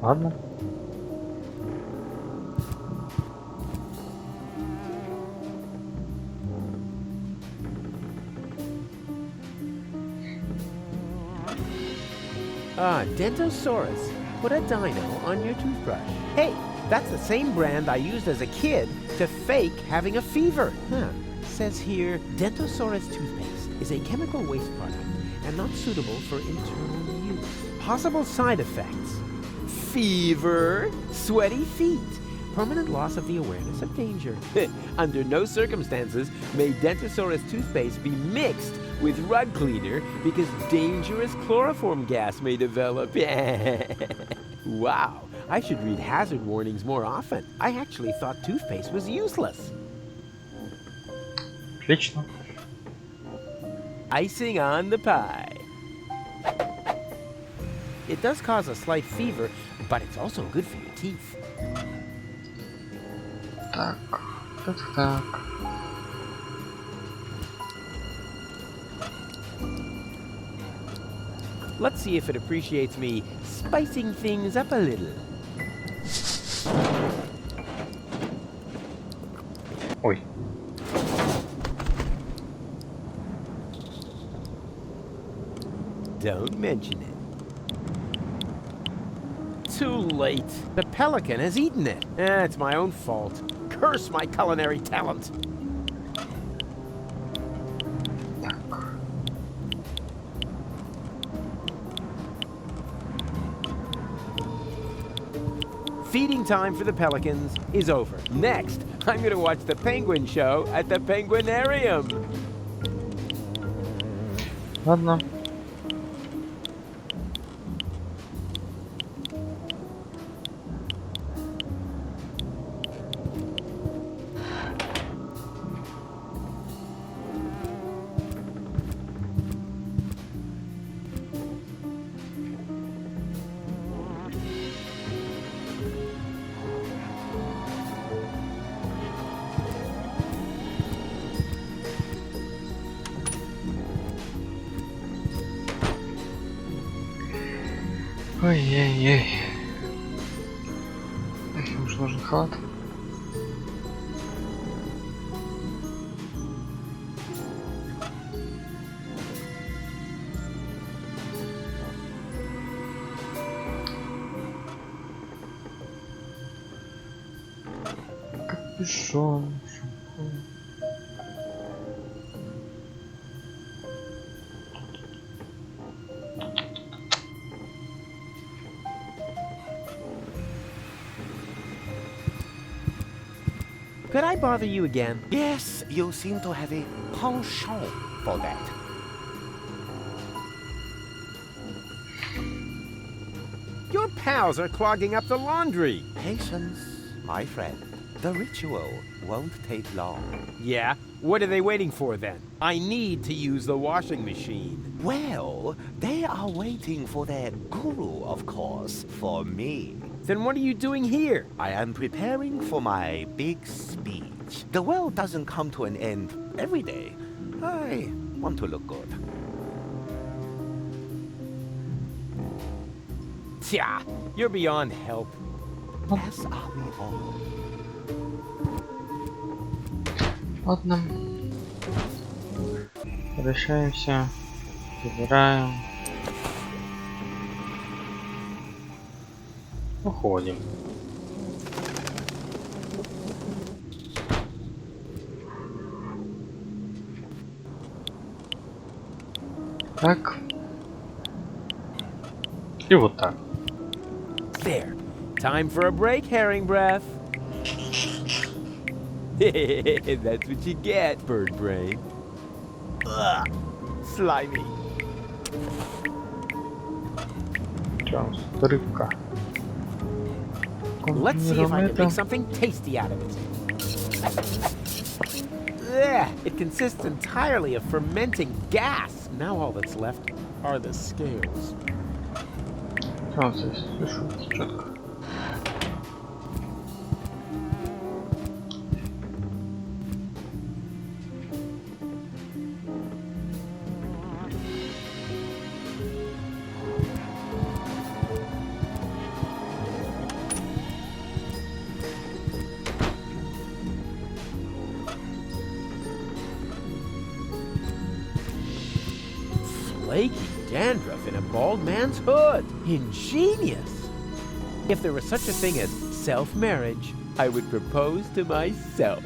Ладно. Dentosaurus. Put a dino on your toothbrush. Hey, that's the same brand I used as a kid to fake having a fever. Says here, Dentosaurus toothpaste is a chemical waste product and not suitable for internal use. Possible side effects: fever, sweaty feet, permanent loss of the awareness of danger. Under no circumstances may Dentosaurus toothpaste be mixed with rug cleaner because dangerous chloroform gas may develop. Wow, I should read hazard warnings more often. I actually thought toothpaste was useless. Отлично. Icing on the pie. It does cause a slight fever, but it's also good for your teeth. Так. Так. Let's see if it appreciates me spicing things up a little. Ой. Don't mention it. Too late. The pelican has eaten it. It's my own fault. Curse my culinary talent. Feeding time for the pelicans is over. Next, I'm going to watch the penguin show at the penguinarium. Ладно. Ой-ой-ой. Уж нужен халат. Капюшон. Шампунь. Could I bother you again? Yes, you seem to have a penchant for that. Your pals are clogging up the laundry. Patience, my friend. The ritual won't take long. Yeah? What are they waiting for then? I need to use the washing machine. Well, they are waiting for their guru, of course, for me. Then what are you doing here? I am preparing for my big speech. The world doesn't come to an end every day. I want to look good. Tja, you're beyond help. As are we all. Ладно. Возвращаемся. Забираем. Уходим. Так. И вот так. There. Time for a break, herring breath. That's what you get, bird brain. Ugh, slimy. Сейчас, рыбка. Let's see if I can make something tasty out of it. Ugh, it consists entirely of fermenting gas. Now all that's left are the scales. Сейчас здесь слышу четко. Flaky dandruff in a bald man's hood. Ingenious. If there was such a thing as self-marriage, I would propose to myself.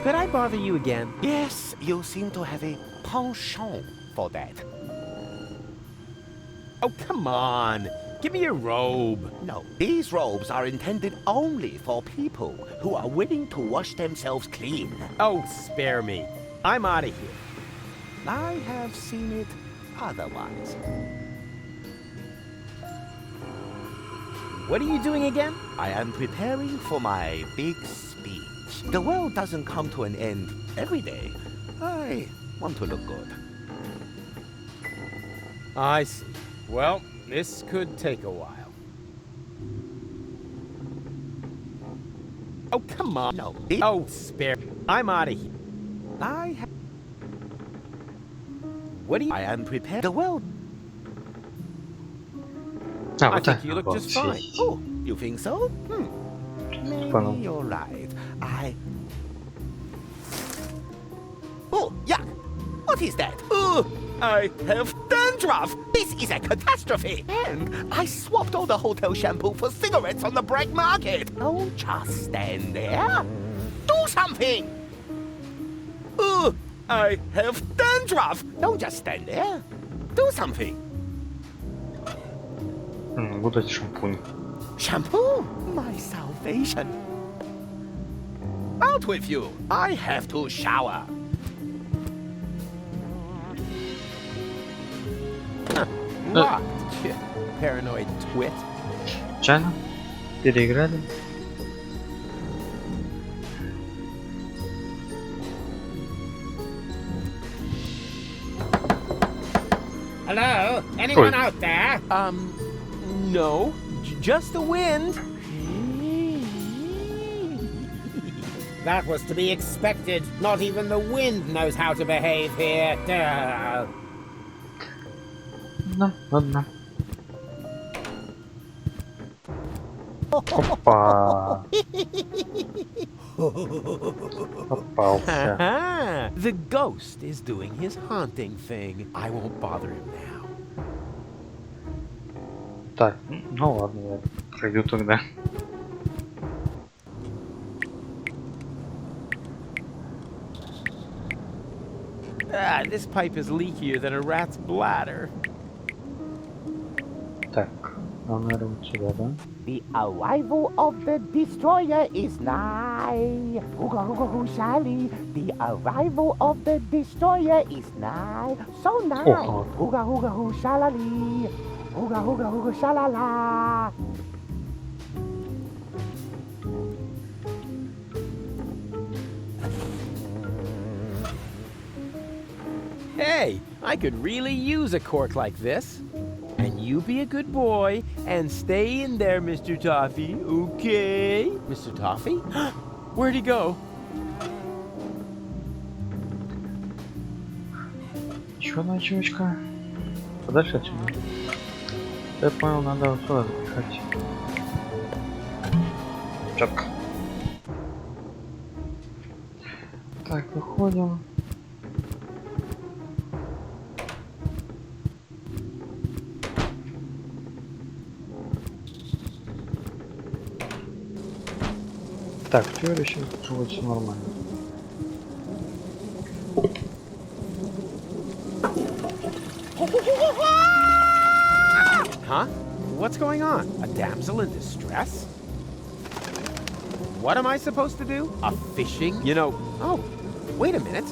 Could I bother you again? Yes, you seem to have a penchant for that. Oh, come on. Give me your robe. No, these robes are intended only for people who are willing to wash themselves clean. Oh, spare me. I'm out of here. I have seen it otherwise. What are you doing again? I am preparing for my big speech. The world doesn't come to an end every day. I want to look good. I see. Well, this could take a while. Oh, come on. No. Oh, spare. I'm out of here. What do you... I am prepared. The world. А, I вот think так. you look Вот just fine. здесь. Oh, you think so? Понял. Maybe you're right. Oh, yuck! What is that? Oh, I have dandruff! This is a catastrophe! And I swapped all the hotel shampoo for cigarettes on the black market! Don't just stand there! Do something! Oh, I have dandruff! Don't just stand there! Do something! Буду дать шампунь. Shampoo? My salvation! Out with you! I have to shower! Locked. Paranoid twit. Чайно? Переиграли? Hello? Anyone Oi. out there? No. Just the wind. That was to be expected. Not even the wind knows how to behave here. Duh. Ну, ладно. Опа. Попался. Ah, the ghost is doing his haunting thing. I won't bother him now. Так, ну ладно, я пройду тогда. Ah, this pipe is leakier than a rat's bladder. Так, нам, наверное, сюда, да? The arrival of the destroyer is nigh. Hooga hooga hoo shally. The arrival of the destroyer is nigh. So nigh. Oh. Hooga hooga hoo shalali. Hooga hooga hooga shalala. Hey, I could really use a cork like this. And you be a good boy and stay in there, Mr. Toffee, okay? Mr. Toffee? Where'd he go? Еще одна чувачка. Подальше отсюда. Я понял, надо вот сюда запихать. Четко. Так, выходим. Так, в теории сейчас вроде все нормально. Huh? What's going on? A damsel in distress? What am I supposed to do? A fishing? You know, oh, wait a minute.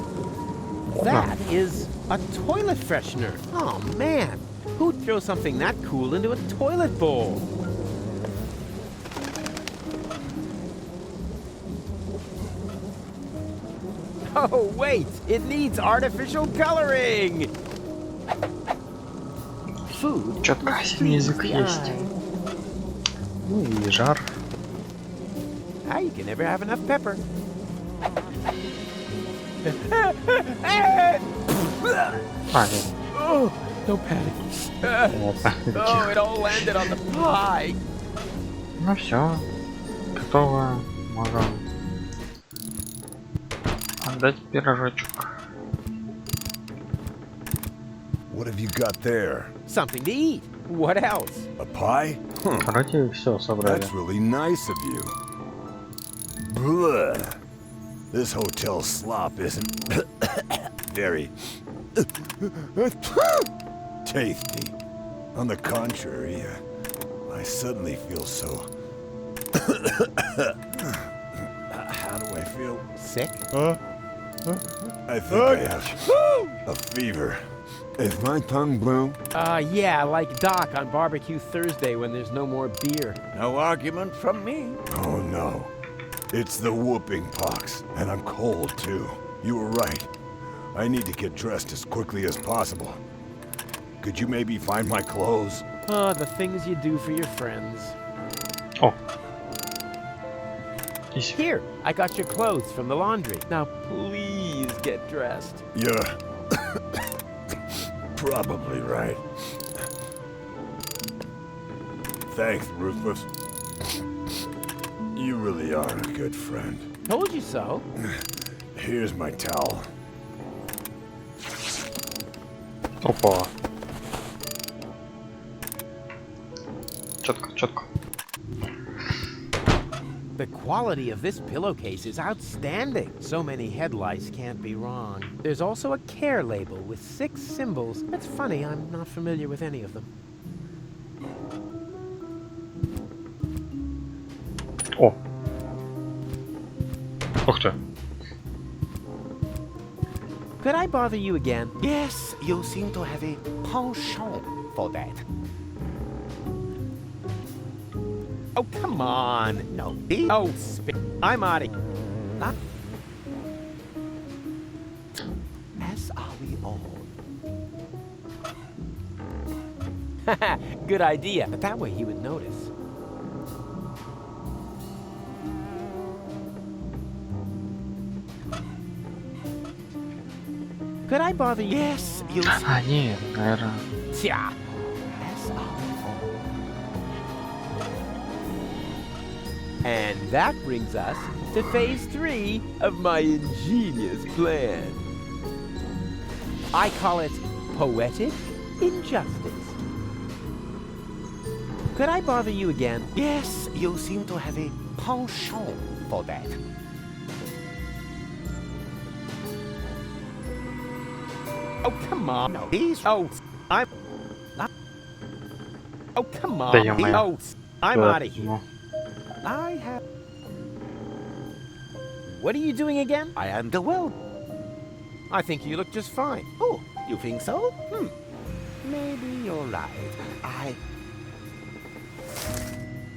That is a toilet freshener. Oh man, who'd throw something that cool into a toilet bowl? Oh wait, it needs artificial coloring! Food. Четко, синий язык есть. Ну и жар. Ah, you can never have enough pepper. А, нет. Oh, no panic. Понятно. Oh, it all landed on the pie. Ну все. Готово. Можем отдать пирожочек. What have you got there? Something to eat. What else? A pie? Huh. Вроде все собрали. That's really nice of you. Blah. This hotel slop isn't very tasty. On the contrary, I suddenly feel so... How do I feel? Sick? I think I have a fever. Is my tongue blue? Yeah, like Doc on Barbecue Thursday when there's no more beer. No argument from me. Oh no. It's the whooping pox, and I'm cold too. You were right. I need to get dressed as quickly as possible. Could you maybe find my clothes? Oh, the things you do for your friends. О. Here, I got your clothes from the laundry. Now please get dressed. You're probably right. Thanks, Rufus. You really are a good friend. Told you so. Here's my towel. Опа. Четко, четко. The quality of this pillowcase is outstanding. So many head lice can't be wrong. There's also a care label with 6 symbols. It's funny, I'm not familiar with any of them. О. Ух ты. Could I bother you again? Yes, you seem to have a penchant for that. Oh, come on. No, Oh, I'm out of here. not. As are we all. Good idea, but that way he would notice. Could I bother you? Yes, you. А, нет, наверное. Yeah. As are we all. And that brings us to phase 3 of my ingenious plan. I call it poetic injustice. Could I bother you again? Yes, you seem to have a penchant for that. Oh, come on. No, he's... Oh, I'm... Oh, come on. Да ё-моё. Oh, I'm Куда out of here. почему? I have... What are you doing again? I am the well. I think you look just fine. Oh, you think so? Maybe you're right.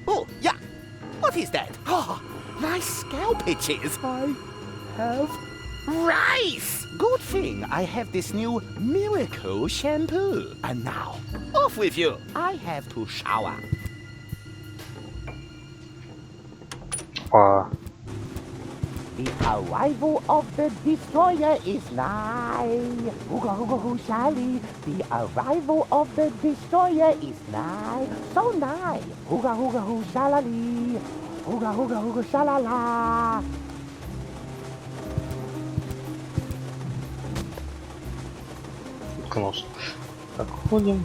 Oh, yeah. What is that? Oh, my scalp itches. I have rice. Good thing I have this new miracle shampoo. And now, off with you. I have to shower. Опа. The arrival of the destroyer is nigh. Hooga hooga hoo shally. The arrival of the destroyer is nigh. So nigh. Hooga hooga hoo shalali. Hooga hooga hooga shalala. Уткнулся. Так, ходим.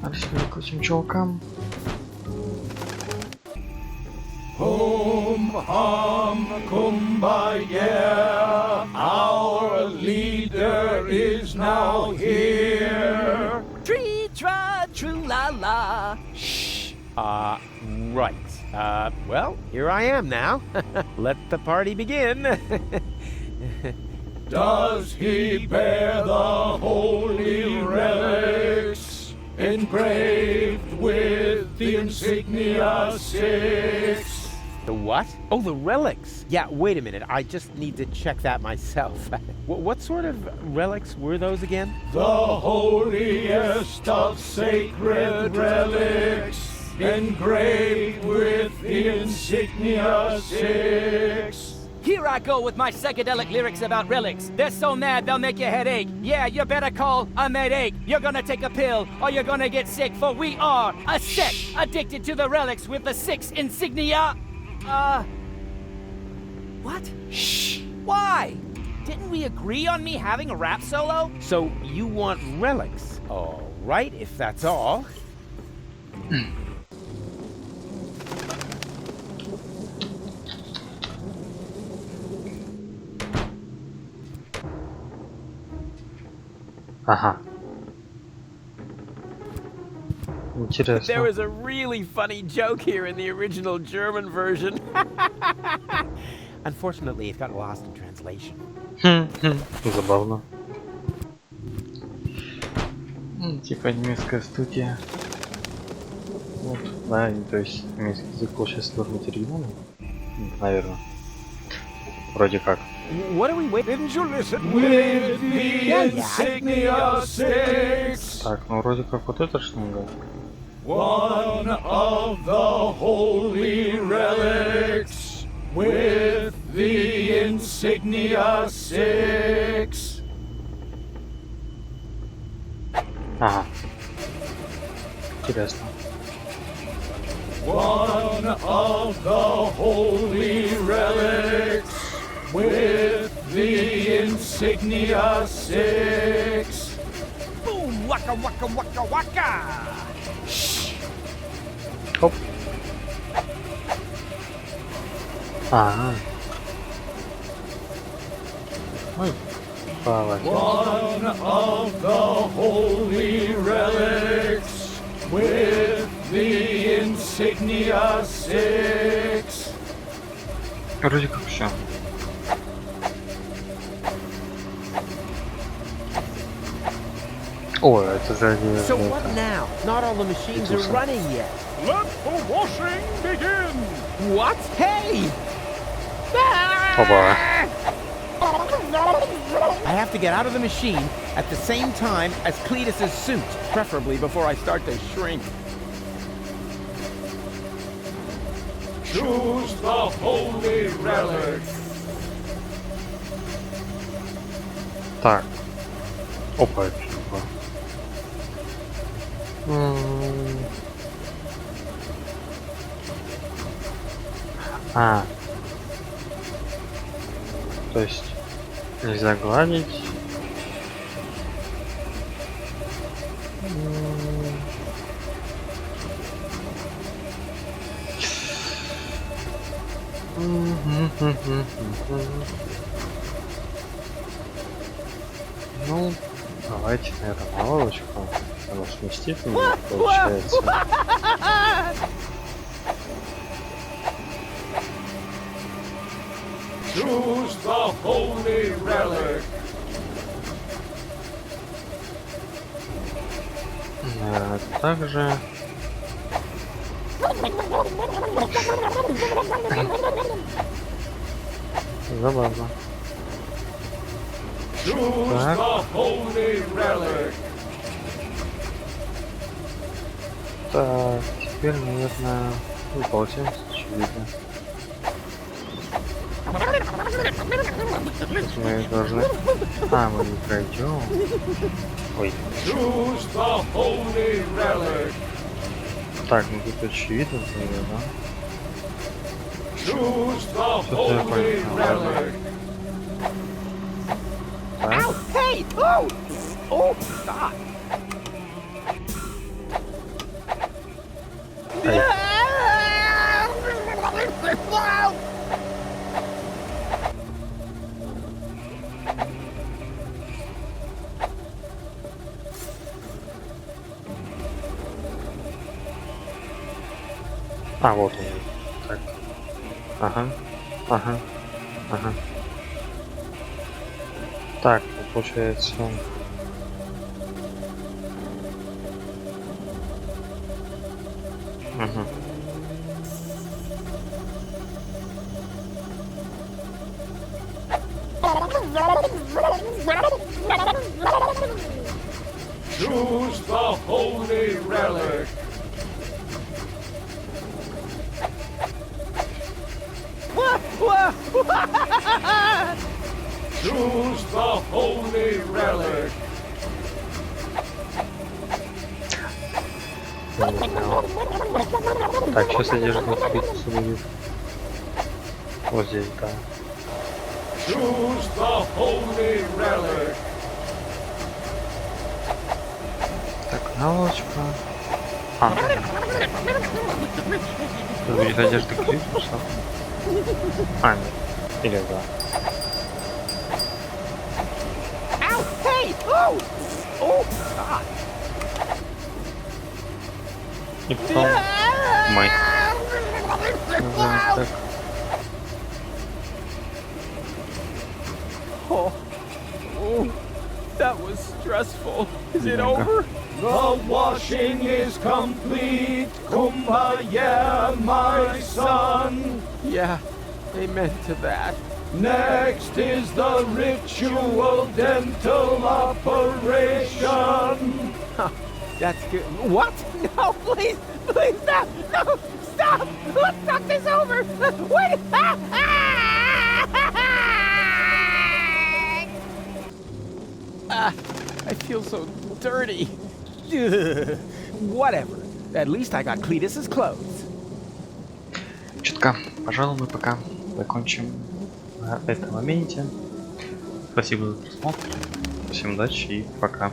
Дальше крутим чувакам. Hum hum kumbaya, our leader is now here. Tree, tra, true, la, la. Shh. Right. Well, here I am now. Let the party begin. Does he bear the holy relics engraved with the insignia 6? The what? Oh, the relics. Yeah, wait a minute. I just need to check that myself. What sort of relics were those again? The holiest of sacred relics engraved with the insignia 6. Here I go with my psychedelic lyrics about relics. They're so mad they'll make your head ache. Yeah, you better call a medic. You're gonna take a pill or you're gonna get sick, for we are a sect addicted to the relics with the 6 insignia. What? Shh. Why? Didn't we agree on me having a rap solo? So you want relics? All right, if that's all. Ага. There Интересно. was a really funny joke here in the original German version. Unfortunately, it got lost in translation. Забавно. Типа немецкая студия. Вот, да, то есть немецкий язык получается должен быть оригинальным. Наверное. Вроде как. What are we waiting? Didn't you listen? With the insignia 6. Так, ну вроде как вот это что ли? One of the holy relics with the insignia 6. Ага. Интересно. One of the holy relics with the insignia 6. Boom! Waka waka waka waka! Оп. Ага. Ой. Палать. One of the holy relics with the insignia 6. Вроде как все. О, это же... So what now? Not all the machines are running yet. Let the washing begin! What? Hey! Опа. I have to get out of the machine at the same time as Cletus's suit, preferably before I start to shrink. Choose the holy relic. Так. Опа, это что? А. То есть нельзя гладить. Ну, давайте, наверное, на лавочку. Оно сместит меня, получается. Choose the holy relic. Также. Забавно. Choose the holy relic. Так, теперь, наверное, выползем, очевидно. Мы должны... мы не пройдем. Ой. Choose the holy relic. Так, ну тут очевидно, да? Choose the holy relic. Ow! Hey! Oh! Oh, God! Вот он. Так. Ага. Так, ну, получается... Choose the holy relic. Choose the holy relic. Так, сейчас одежда будет. Вот здесь, да. Choose the holy relic. Так, наволочка. Тут будет одежда клипса. Нет. Или да. Hey! Oh! Oh, God! И потом мы. Так. Oh, that was stressful. Is it over? The washing is complete. Kumbaya, my son. Yeah, amen to that. Next is the ritual dental operation. That's good. What? No, please, please, no, no, stop! Let's talk this over. Wait! I feel so dirty. Whatever. At least I got Cletus's clothes. Чутка, пожалуй, мы пока закончим на этом моменте. Спасибо за просмотр. Всем удачи и пока.